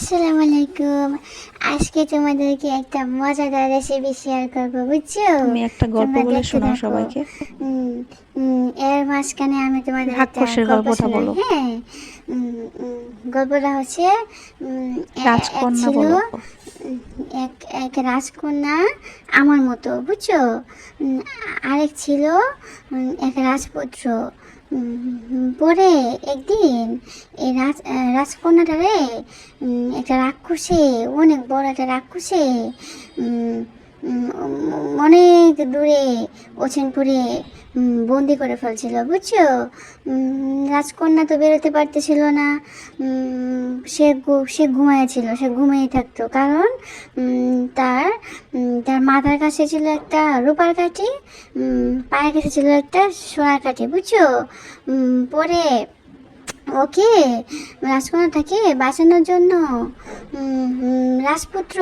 আসসালামু আলাইকুম। আজকে তোমাদেরকে একটা মজাদার রেসিপি শেয়ার করবো, বুঝছো? তুমি একটা গল্প তোমরা বলে দেখতে শোনাও থাকো। সবাইকে। উম, এর মাঝখানে আমি তোমাদের একটা রাক্ষসের গল্প গল্পটা শোনাই, বলো। হ্যাঁ। গল্পটা হচ্ছে এক রাজকন্যা ছিল বলো। উম, এক এক রাজকন্যা আমার মতো, বুঝছো? উম, আরেক ছিল এক রাজপুত্র। পরে একদিন এই রাজকন্যাটারে একটা রাক্ষসে, অনেক বড় একটা রাক্ষসে উম, উম, অনেক দূরে ওছেনপুরে বন্দি করে ফেলছিল, বুঝছো? রাজকন্যা তো বেরোতে পারতেছিল না। সে ঘুমাইছিল, সে ঘুমিয়ে থাকতো, কারণ তার তার মাথার কাছে ছিল একটা রূপার কাঠি, পায়ের কাছে ছিল একটা সোনার কাঠি, বুঝছো? পরে ওকে, রাজকন্যাটাকে বাঁচানোর জন্য রাজপুত্র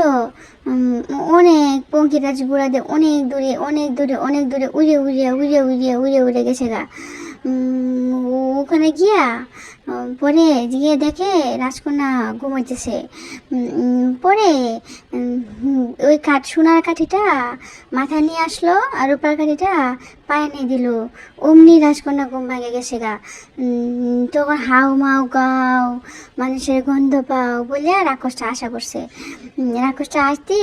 অনেক পঙ্কিরাজ বুড়া দিয়ে অনেক দূরে অনেক দূরে অনেক দূরে উড়ে উড়ে উড়ে উড়ে উড়ে উড়ে গেছে গা। ওখানে গিয়া পরে গিয়ে দেখে রাজকন্যা ঘুমাইতেছে। পরে ওই সোনার কাঠিটা মাথায় নিয়ে আসলো, আর রূপার কাঠিটা পায়ে নিয়ে দিল। অমনি রাজকন্যা ঘুম ভাঙে গেছে গা। তখন হাউ মাউ গাও, মানুষের গন্ধ পাও বলে রাক্ষসটা আশা করছে। রাক্ষসটা আসতে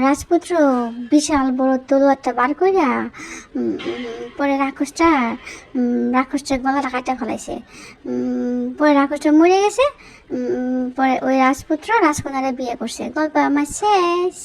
রাজপুত্র বিশাল বড় তলোয়ারটা বার কইরা পরে রাক্ষসটার গলাটা কাটা ফেলাইছে। পরে রাক্ষসটা মরে গেছে। পরে ওই রাজপুত্র রাজকন্যারে বিয়ে করছে। গল্প আমার শেষ।